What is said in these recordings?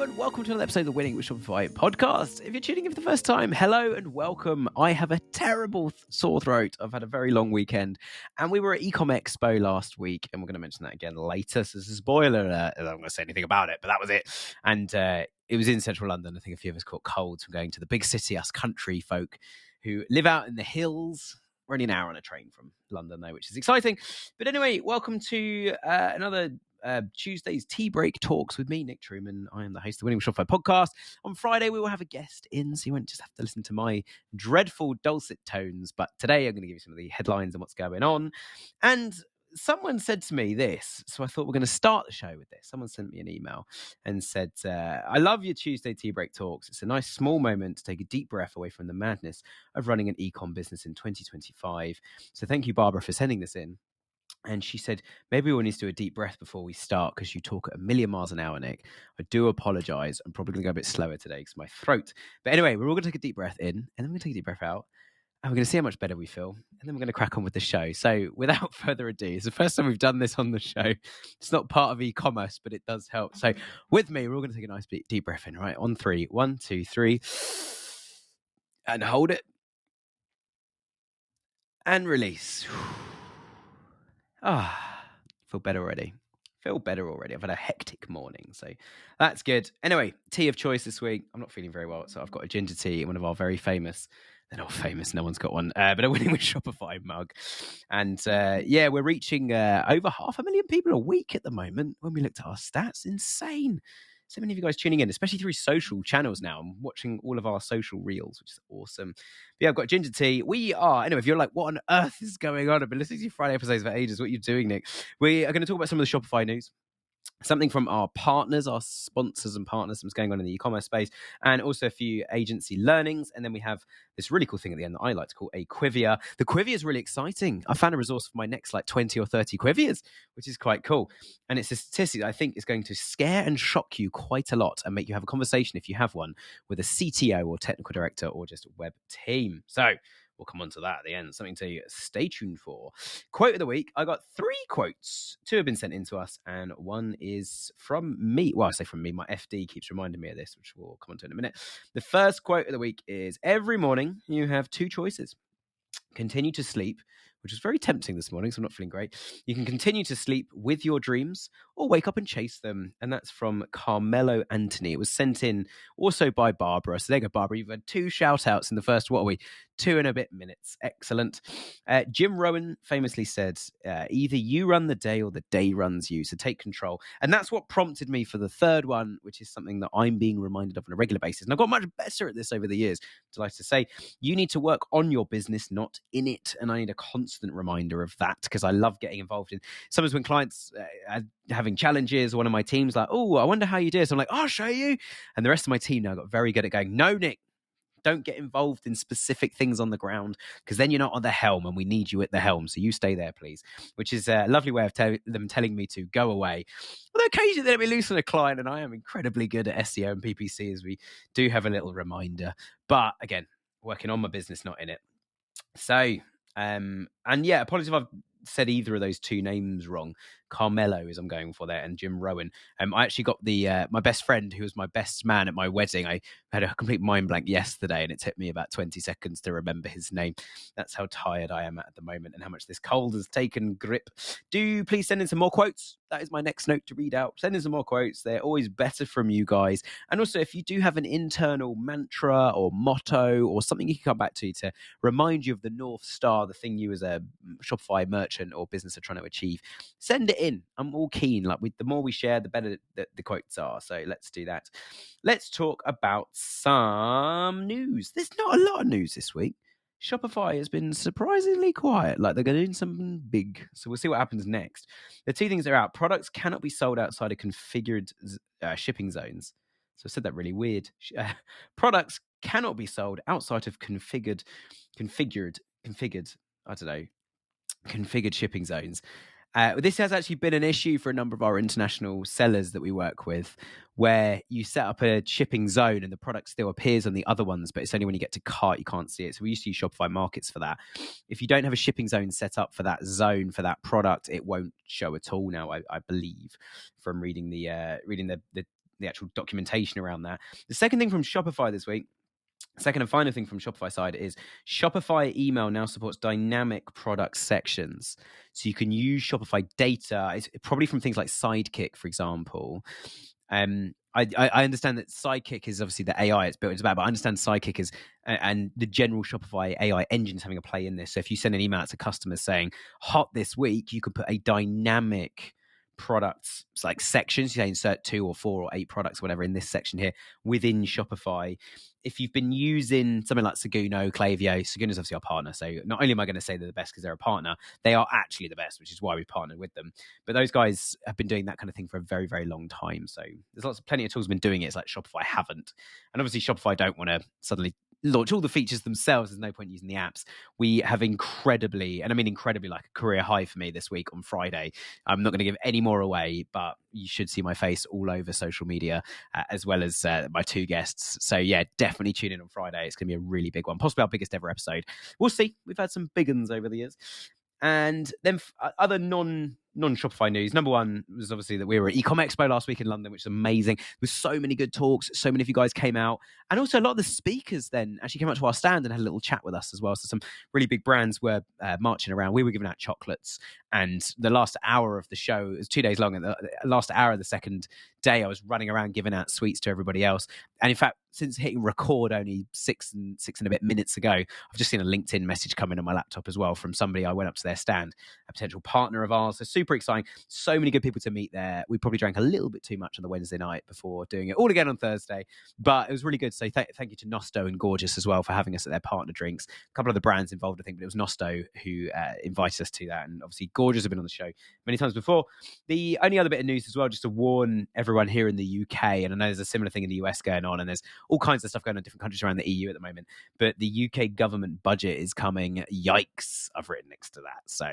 and welcome to another episode of the Winning with Shopify podcast. If you're tuning in for the first time, hello and welcome. I have a terrible sore throat. I've had a very long weekend, and we were at Ecommerce Expo last week, and we're going to mention that again later. So this is a spoiler alert. I'm not going to say anything about it, but that was it. And it was in central London. I think a few of us caught colds from going to the big city, us country folk who live out in the hills. We're only an hour on a train from London, though, which is exciting. But anyway, welcome to another Tuesday's Tea Break Talks with me, Nick Truman. I am the host of the Winning with Shopify podcast. On Friday, we will have a guest in, so you won't just have to listen to my dreadful dulcet tones. But today, I'm going to give you some of the headlines and what's going on. And someone said to me this, so I thought we're going to start the show with this. Someone sent me an email and said, I love your Tuesday Tea Break Talks. It's a nice small moment to take a deep breath away from the madness of running an e-com business in 2025. So thank you, Barbara, for sending this in. And she said, maybe we'll need to do a deep breath before we start because you talk at a million miles an hour, Nick. I do apologize. I'm probably going to go a bit slower today because my throat. But anyway, we're all going to take a deep breath in and then we're going to take a deep breath out. And we're going to see how much better we feel. And then we're going to crack on with the show. So without further ado, it's the first time we've done this on the show. It's not part of e-commerce, but it does help. So with me, we're all going to take a nice deep breath in, right? On 3. 1, 2, 3. And hold it. And release. Feel better already. I've had a hectic morning, so that's good. Anyway, tea of choice this week. I'm not feeling very well, so I've got a ginger tea in one of our very famous, they're not famous, no one's got one, but a Winning with Shopify mug. And we're reaching over 500,000 people a week at the moment when we looked at our stats. Insane. So many of you guys tuning in, especially through social channels now. I'm watching all of our social reels, which is awesome. But yeah, I've got ginger tea. Anyway, if you're like, what on earth is going on? I've been listening to your Friday episodes for ages. What are you doing, Nick? We are going to talk about some of the Shopify news. Something from our partners, our sponsors and partners, what's going on in the e-commerce space, and also a few agency learnings. And then we have this really cool thing at the end that I like to call a Quivia. The Quivia is really exciting. I found a resource for my next 20 or 30 Quivias, which is quite cool. And it's a statistic that I think is going to scare and shock you quite a lot and make you have a conversation, if you have one, with a CTO or technical director or just web team. So we'll come on to that at the end. Something to stay tuned for. Quote of the week. I got 3 quotes. 2 have been sent in to us, and 1 is from me. Well, I say from me. My FD keeps reminding me of this, which we'll come on to in a minute. The first quote of the week is, every morning you have 2 choices. Continue to sleep, which was very tempting this morning, so I'm not feeling great. You can continue to sleep with your dreams or wake up and chase them. And that's from Carmelo Anthony. It was sent in also by Barbara. So there you go, Barbara. You've had 2 shout outs in the first, 2 and a bit minutes. Excellent. Jim Rohn famously said, either you run the day or the day runs you. So take control. And that's what prompted me for the third one, which is something that I'm being reminded of on a regular basis. And I've got much better at this over the years. Delighted to say, you need to work on your business, not in it. And I need a constant reminder of that because I love getting involved in. Sometimes when clients are having challenges, one of my team's like, oh, I wonder how you do this. I'm like, I'll show you. And the rest of my team now got very good at going, no, Nick, don't get involved in specific things on the ground because then you're not on the helm and we need you at the helm. So you stay there, please, which is a lovely way of them telling me to go away. Although occasionally they let me loose on a client, and I am incredibly good at SEO and PPC, as we do have a little reminder. But again, working on my business, not in it. So, apologies if I've said either of those 2 names wrong. Carmelo is I'm going for there, and Jim Rohn. I actually got the my best friend, who was my best man at my wedding. I had a complete mind blank yesterday, and it took me about 20 seconds to remember his name. That's how tired I am at the moment and how much this cold has taken grip. Do please send in some more quotes. That is my next note to read out. Send in some more quotes. They're always better from you guys. And also, if you do have an internal mantra or motto or something you can come back to remind you of the North Star, the thing you as a Shopify merchant or business are trying to achieve, send it in. I'm all keen. The more we share, the better the quotes are. So let's do that. Let's talk about some news. There's not a lot of news this week. Shopify has been surprisingly quiet. They're doing something big. So we'll see what happens next. The 2 things that are out. Products cannot be sold outside of configured shipping zones. So I said that really weird. Products cannot be sold outside of configured shipping zones. This has actually been an issue for a number of our international sellers that we work with, where you set up a shipping zone and the product still appears on the other ones, but it's only when you get to cart you can't see it. So we used to use Shopify Markets for that. If you don't have a shipping zone set up for that zone, for that product, it won't show at all now, I believe, from reading the the actual documentation around that. The second thing from Shopify this week, second and final thing from Shopify side, is Shopify email now supports dynamic product sections. So you can use Shopify data. It's probably from things like Sidekick, for example. I understand that Sidekick is obviously the AI it's built into that, but I understand Sidekick is, and the general Shopify AI engine is having a play in this. So if you send an email out to customers saying hot this week, you could put a dynamic products like sections. You say insert 2 or 4 or 8 products, whatever, in this section here within Shopify. If you've been using something like Seguno, Klaviyo, Seguno is obviously our partner. So not only am I going to say they're the best because they're a partner, they are actually the best, which is why we've partnered with them. But those guys have been doing that kind of thing for a very, very long time. So there's plenty of tools been doing it. It's like Shopify haven't. And obviously Shopify don't want to suddenly launch all the features themselves. There's no point using the apps. We have incredibly, and I mean incredibly, like a career high for me this week on Friday. I'm not going to give any more away, but you should see my face all over social media, as well as my 2 guests. So yeah, definitely tune in on Friday. It's going to be a really big one, possibly our biggest ever episode. We'll see. We've had some big ones over the years. And then other non-Shopify news. Number one was obviously that we were at Ecommerce Expo last week in London, which is amazing. There was so many good talks. So many of you guys came out. And also a lot of the speakers then actually came out to our stand and had a little chat with us as well. So some really big brands were marching around. We were giving out chocolates. And the last hour of the show, it was 2 days long. And the last hour of the second day, I was running around giving out sweets to everybody else. And in fact, since hitting record only six and a bit minutes ago, I've just seen a LinkedIn message come in on my laptop as well from somebody. I went up to their stand, a potential partner of ours. So super exciting. So many good people to meet there. We probably drank a little bit too much on the Wednesday night before doing it all again on Thursday, but it was really good. So thank you to Nosto and Gorgeous as well for having us at their partner drinks. A couple of the brands involved, I think, but it was Nosto who invited us to that. And obviously Gorgeous have been on the show many times before. The only other bit of news as well, just to warn everyone here in the UK, and I know there's a similar thing in the US going on, and there's all kinds of stuff going on in different countries around the EU at the moment, but the UK government budget is coming. Yikes, I've written next to that. So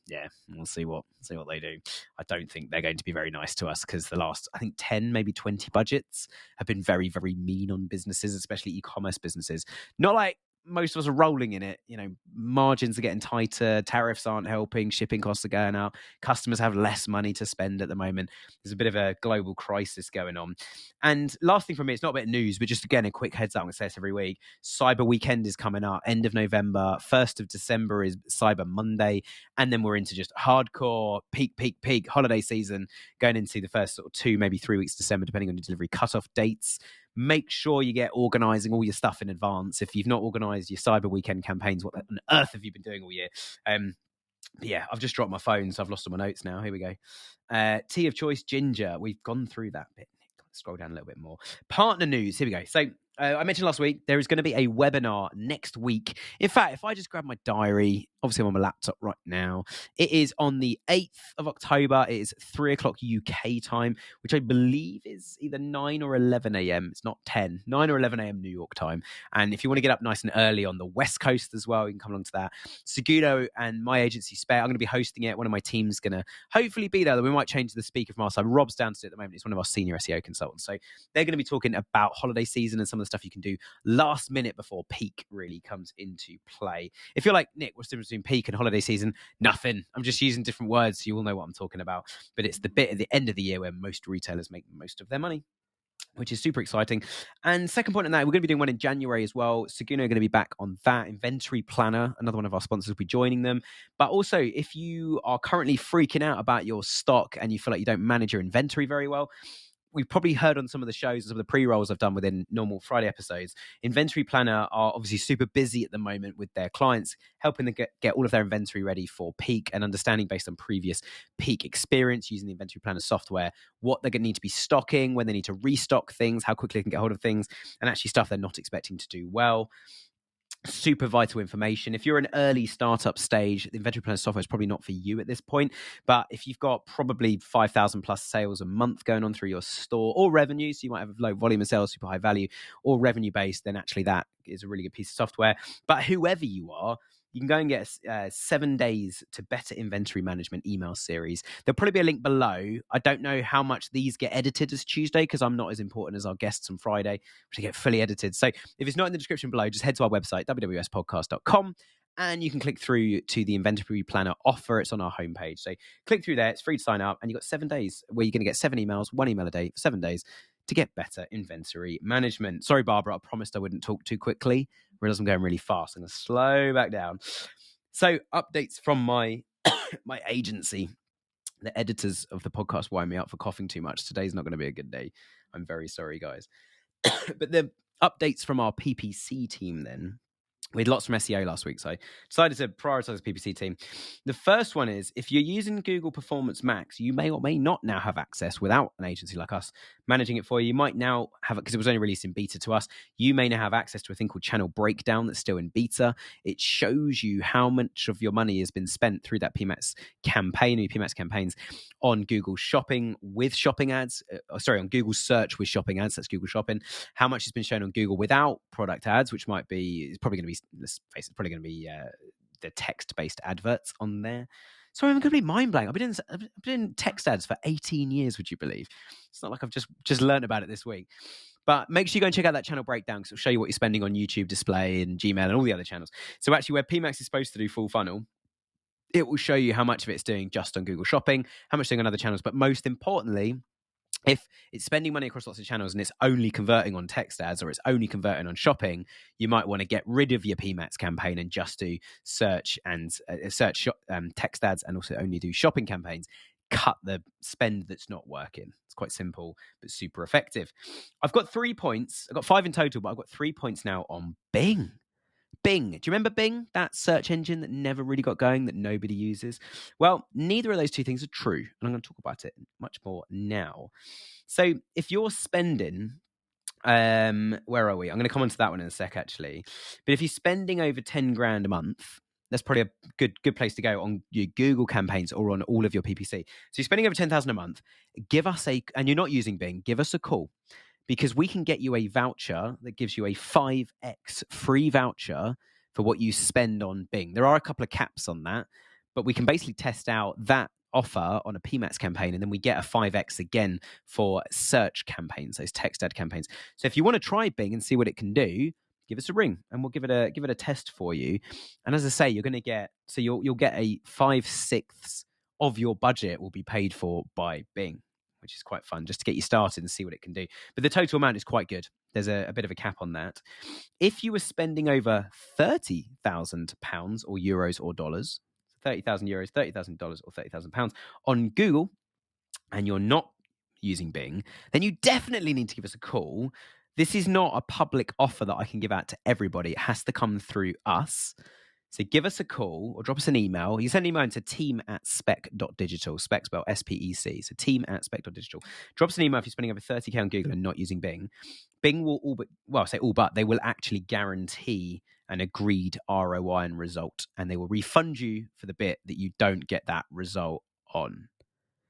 yeah, we'll see what they do. I don't think they're going to be very nice to us because the last, I think, 10, maybe 20 budgets have been very, very mean on businesses, especially e-commerce businesses. Not like most of us are rolling in it. You know, margins are getting tighter, tariffs aren't helping, shipping costs are going up, customers have less money to spend at the moment. There's a bit of a global crisis going on. And last thing from me, it's not a bit of news, but just again, a quick heads up, I'm going to say this every week. Cyber weekend is coming up, end of November, 1st of December is Cyber Monday, and then we're into just hardcore peak holiday season going into the first sort of 2, maybe 3 weeks of December, depending on your delivery cutoff dates. Make sure you get organising all your stuff in advance. If you've not organised your Cyber Weekend campaigns, what on earth have you been doing all year? Yeah, I've just dropped my phone, so I've lost all my notes now. Here we go. Tea of choice, ginger. We've gone through that bit. Scroll down a little bit more. Partner news. Here we go. So I mentioned last week, there is going to be a webinar next week. In fact, if I just grab my diary, obviously I'm on my laptop right now. It is on the 8th of October. It is 3 o'clock UK time, which I believe is either 9 or 11 a.m. It's not 10, 9 or 11 a.m. New York time. And if you want to get up nice and early on the West Coast as well, you can come along to that. Seguno and my agency Spare, I'm going to be hosting it. One of my team's going to hopefully be there. We might change the speaker from our side. Rob's down to it at the moment. He's one of our senior SEO consultants. So they're going to be talking about holiday season and some of the stuff you can do last minute before peak really comes into play. If you're like, Nick, what's the difference between peak and holiday season? Nothing. I'm just using different words so you all know what I'm talking about. But it's the bit at the end of the year where most retailers make most of their money, which is super exciting. And second point on that, we're going to be doing one in January as well. Seguno are going to be back on that. Inventory Planner, another one of our sponsors, will be joining them. But also, if you are currentently freaking out about your stock and you feel like you don't manage your inventory very well, we've probably heard on some of the shows, some of the pre-rolls I've done within normal Friday episodes, Inventory Planner are obviously super busy at the moment with their clients, helping them get all of their inventory ready for peak and understanding based on previous peak experience using the Inventory Planner software, what they're going to need to be stocking, when they need to restock things, how quickly they can get hold of things, and actually stuff they're not expecting to do well. Super vital information. If you're an early startup stage, the Inventory Planner software is probably not for you at this point. But if you've got probably 5,000 plus sales a month going on through your store, or revenue, so you might have low volume of sales, super high value, or revenue based, then actually that is a really good piece of software. But whoever you are, you can go and get 7 days to better inventory management email series. There'll probably be a link below. I don't know how much these get edited as Tuesday because I'm not as important as our guests on Friday, which get fully edited. So if it's not in the description below, just head to our website, wwspodcast.com, and you can click through to the Inventory Planner offer. It's on our homepage. So click through there. It's free to sign up, and you've got 7 days where you're going to get 7 emails, 1 email a day for 7 days to get better inventory management. Sorry, Barbara, I promised I wouldn't talk too quickly. I realize I'm going really fast. I'm going to slow back down. So updates from my my agency. The editors of the podcast wind me up for coughing too much. Today's not going to be a good day. I'm very sorry, guys. But the updates from our PPC team then. We had lots from SEO last week, so I decided to prioritize the PPC team. The first one is, if you're using Google Performance Max, you may or may not now have access without an agency like us managing it for you. You might now have it, because it was only released in beta to us, you may now have access to a thing called Channel Breakdown that's still in beta. It shows you how much of your money has been spent through that PMAX campaign, or PMAX campaigns, on Google Shopping with shopping ads, on Google Search with shopping ads, that's Google Shopping, how much has been shown on Google without product ads, which might be, it's probably going to be, let's face it, probably going to be the text-based adverts on there. So I'm completely mind blank. I've been in text ads for 18 years, would you believe? It's not like I've just learned about it this week. But make sure you go and check out that channel breakdown, because it'll show you what you're spending on YouTube display and Gmail and all the other channels. So actually, where PMAX is supposed to do full funnel, it will show you how much of it's doing just on Google Shopping, how much doing on other channels. But most importantly, if it's spending money across lots of channels and it's only converting on text ads, or it's only converting on shopping, you might want to get rid of your PMAX campaign and just do search and text ads, and also only do shopping campaigns. Cut the spend that's not working. It's quite simple, but super effective. I've got 3 points. I've got 5 in total, but I've got 3 points now on Bing. Bing. Do you remember Bing? That search engine that never really got going, that nobody uses? Well, neither of those two things are true, and I'm going to talk about it much more now. So if you're spending, where are we? I'm going to come on to that one in a sec, actually. But if you're spending over 10 grand a month, that's probably a good place to go on your Google campaigns or on all of your PPC. So you're spending over 10,000 a month, and you're not using Bing, give us a call. Because we can get you a voucher that gives you a 5x free voucher for what you spend on Bing. There are a couple of caps on that, but we can basically test out that offer on a PMAX campaign, and then we get a 5x again for search campaigns, those text ad campaigns. So if you want to try Bing and see what it can do, give us a ring and we'll give it a test for you. And as I say, you're going to get, so you'll get a 5/6 of your budget will be paid for by Bing, which is quite fun, just to get you started and see what it can do. But the total amount is quite good. There's a bit of a cap on that. If you were spending over £30,000 or euros or dollars, 30,000 euros, $30,000 or £30,000 on Google, and you're not using Bing, then you definitely need to give us a call. This is not a public offer that I can give out to everybody. It has to come through us. So give us a call or drop us an email. You send an email to team@spec.digital, spec spelled SPEC, so team@spec.digital. Drop us an email if you're spending over 30k on Google and not using Bing. Bing will they will actually guarantee an agreed ROI and result, and they will refund you for the bit that you don't get that result on.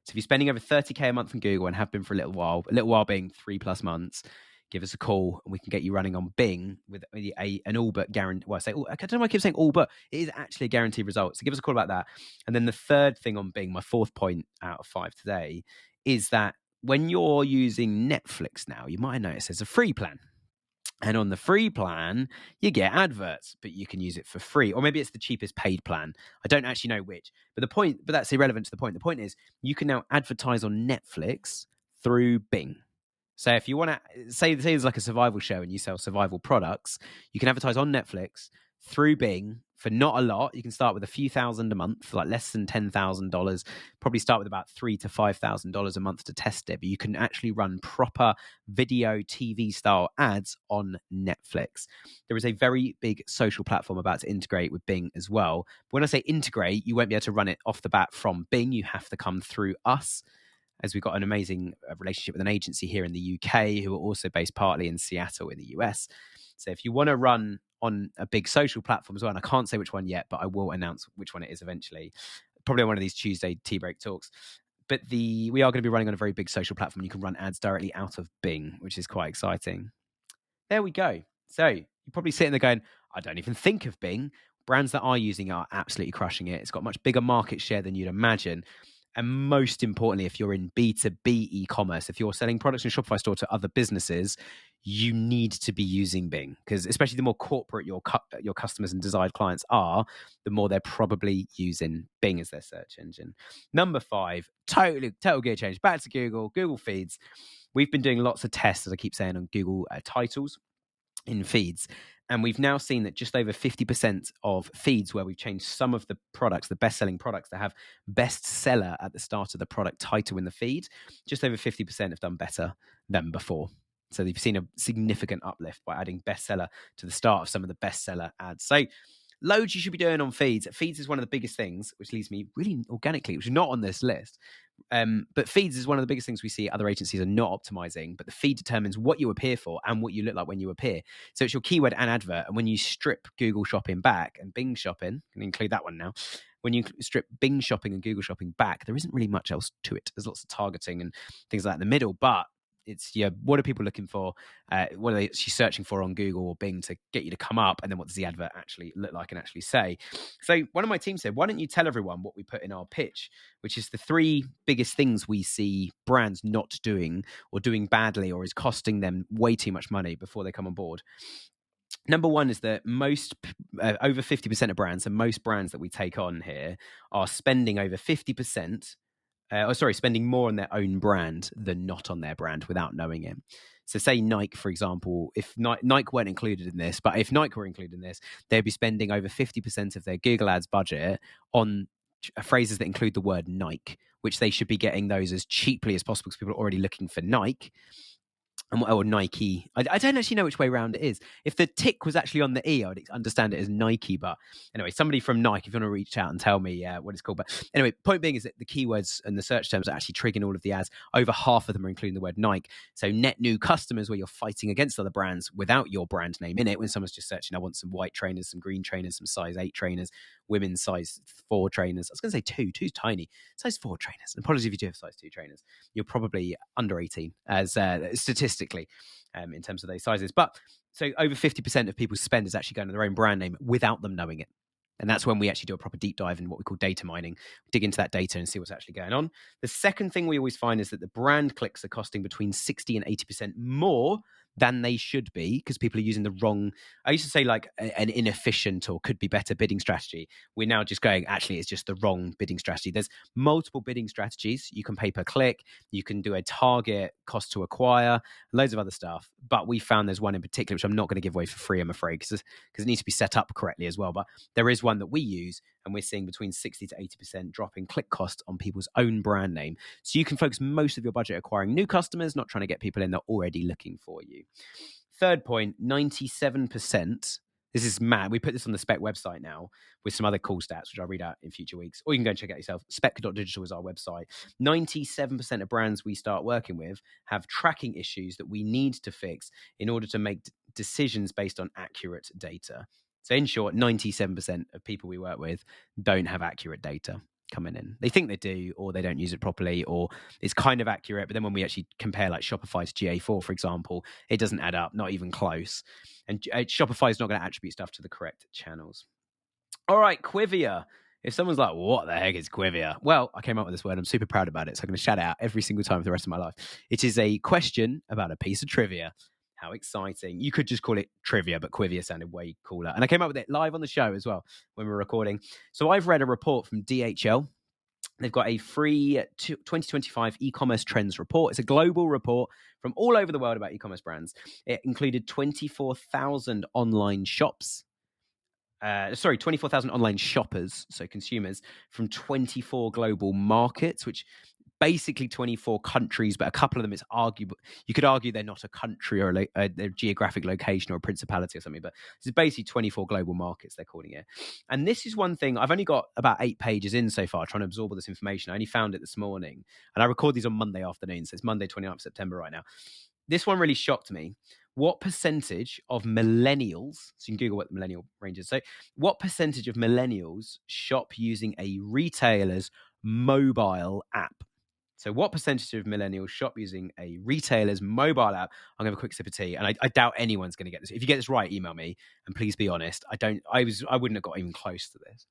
So if you're spending over 30k a month on Google and have been for a little while being 3+ months, give us a call and we can get you running on Bing with an all but guarantee. Well, I don't know why I keep saying all but. It is actually a guaranteed result. So give us a call about that. And then the third thing on Bing, my 4th point out of 5 today, is that when you're using Netflix now, you might notice there's a free plan. And on the free plan, you get adverts, but you can use it for free. Or maybe it's the cheapest paid plan. I don't actually know which. But that's irrelevant to the point. The point is, you can now advertise on Netflix through Bing. So if you want to say there's like a survival show and you sell survival products, you can advertise on Netflix through Bing for not a lot. You can start with a few thousand a month, for like less than $10,000. Probably start with about $3,000 to $5,000 a month to test it. But you can actually run proper video TV style ads on Netflix. There is a very big social platform about to integrate with Bing as well. But when I say integrate, you won't be able to run it off the bat from Bing. You have to come through us, as we've got an amazing relationship with an agency here in the UK who are also based partly in Seattle in the US. So if you want to run on a big social platform as well, and I can't say which one yet, but I will announce which one it is eventually, probably on one of these Tuesday tea break talks. But we are going to be running on a very big social platform. You can run ads directly out of Bing, which is quite exciting. There we go. So you're probably sitting there going, I don't even think of Bing. Brands that are using it are absolutely crushing it. It's got much bigger market share than you'd imagine. And most importantly, if you're in B2B e-commerce, if you're selling products in Shopify store to other businesses, you need to be using Bing, because especially the more corporate your customers and desired clients are, the more they're probably using Bing as their search engine. Number 5, total gear change. Back to Google Feeds. We've been doing lots of tests, as I keep saying, on Google titles in feeds. And we've now seen that just over 50% of feeds where we've changed some of the products, the best-selling products that have bestseller at the start of the product title in the feed, just over 50% have done better than before. So they've seen a significant uplift by adding bestseller to the start of some of the bestseller ads. So loads you should be doing on feeds. Feeds is one of the biggest things, which leads me really organically, which is not on this list. But feeds is one of the biggest things we see other agencies are not optimizing, but the feed determines what you appear for and what you look like when you appear. So it's your keyword and advert. And when you strip Google shopping back and Bing shopping, can include that one now. When you strip Bing shopping and Google shopping back, there isn't really much else to it. There's lots of targeting and things like that in the middle, but it's what are people looking for? What are they actually searching for on Google or Bing to get you to come up? And then what does the advert actually look like and actually say? So one of my team said, why don't you tell everyone what we put in our pitch, which is the 3 biggest things we see brands not doing or doing badly or is costing them way too much money before they come on board. Number 1 is that most over 50% of brands, and most brands that we take on here, are spending over 50%. Spending more on their own brand than not on their brand without knowing it. So say Nike, for example, if Nike weren't included in this, but if Nike were included in this, they'd be spending over 50% of their Google Ads budget on phrases that include the word Nike, which they should be getting those as cheaply as possible because people are already looking for Nike. Or Nike. I don't actually know which way around it is. If the tick was actually on the E, I would understand it as Nike. But anyway, somebody from Nike, if you want to reach out and tell me what it's called. But anyway, point being is that the keywords and the search terms are actually triggering all of the ads. Over half of them are including the word Nike. So net new customers where you're fighting against other brands without your brand name in it. When someone's just searching, I want some white trainers, some green trainers, some size 8 trainers, women's size 4 trainers. I was going to say 2. 2's tiny. Size 4 trainers. And apologies if you do have size 2 trainers. You're probably under 18 as statistically in terms of those sizes. But so over 50% of people's spend is actually going to their own brand name without them knowing it. And that's when we actually do a proper deep dive in what we call data mining, dig into that data and see what's actually going on. The second thing we always find is that the brand clicks are costing between 60 and 80% more than they should be because people are using the wrong, I used to say like an inefficient or could be better bidding strategy. We're now just going, actually, it's just the wrong bidding strategy. There's multiple bidding strategies. You can pay per click, you can do a target cost to acquire, loads of other stuff. But we found there's one in particular, which I'm not going to give away for free, I'm afraid, because it needs to be set up correctly as well. But there is one that we use, and we're seeing between 60 to 80% drop in click cost on people's own brand name. So you can focus most of your budget acquiring new customers, not trying to get people in that are already looking for you. Third point, 97%. This is mad. We put this on the Spec website now with some other cool stats, which I'll read out in future weeks. Or you can go and check it out yourself. Spec.digital is our website. 97% of brands we start working with have tracking issues that we need to fix in order to make decisions based on accurate data. So in short, 97% of people we work with don't have accurate data coming in. They think they do, or they don't use it properly, or it's kind of accurate. But then when we actually compare like Shopify to GA4, for example, it doesn't add up, not even close. And Shopify is not going to attribute stuff to the correct channels. All right, Quivia. If someone's like, what the heck is Quivia? Well, I came up with this word. I'm super proud about it. So I'm going to shout it out every single time for the rest of my life. It is a question about a piece of trivia. How exciting. You could just call it trivia, but Quivia sounded way cooler. And I came up with it live on the show as well when we were recording. So I've read a report from DHL. They've got a free 2025 e-commerce trends report. It's a global report from all over the world about e-commerce brands. It included 24,000 online shops. 24,000 online shoppers, so consumers from 24 global markets, which basically 24 countries, but a couple of them, it's arguable. You could argue they're not a country or a geographic location or a principality or something, but this is basically 24 global markets, they're calling it. And this is one thing, I've only got about 8 pages in so far, trying to absorb all this information. I only found it this morning, and I record these on Monday afternoon, so it's Monday, 29th September right now. This one really shocked me. What percentage of millennials, so you can Google what the millennial range is, so what percentage of millennials shop using a retailer's mobile app? So what percentage of millennials shop using a retailer's mobile app? I'm going to have a quick sip of tea, and I doubt anyone's going to get this. If you get this right, email me, and please be honest. I wouldn't have got even close to this.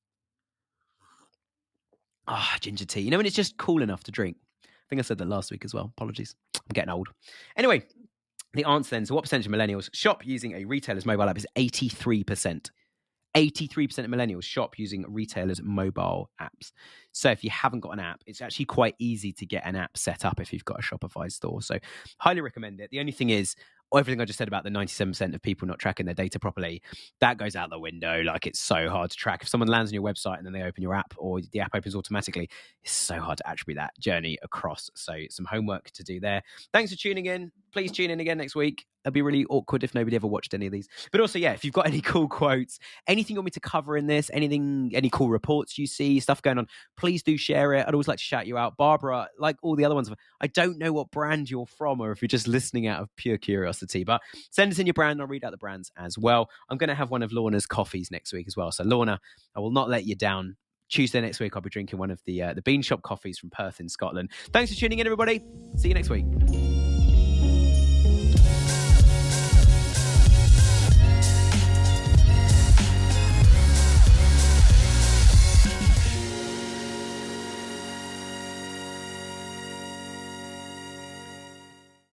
ginger tea. You know when it's just cool enough to drink? I think I said that last week as well. Apologies. I'm getting old. Anyway, the answer then, so what percentage of millennials shop using a retailer's mobile app is 83%. 83% of millennials shop using retailers' mobile apps. So if you haven't got an app, it's actually quite easy to get an app set up if you've got a Shopify store. So highly recommend it. The only thing is, everything I just said about the 97% of people not tracking their data properly, that goes out the window. Like, it's so hard to track. If someone lands on your website and then they open your app, or the app opens automatically, it's so hard to attribute that journey across. So some homework to do there. Thanks for tuning in. Please tune in again next week. It'd be really awkward if nobody ever watched any of these. But also, yeah, if you've got any cool quotes, anything you want me to cover in this, anything, any cool reports you see, stuff going on, please do share it. I'd always like to shout you out. Barbara, like all the other ones, I don't know what brand you're from, or if you're just listening out of pure curiosity, but send us in your brand and I'll read out the brands as well. I'm going to have one of Lorna's coffees next week as well. So Lorna, I will not let you down. Tuesday next week, I'll be drinking one of the Bean Shop coffees from Perth in Scotland. Thanks for tuning in, everybody. See you next week.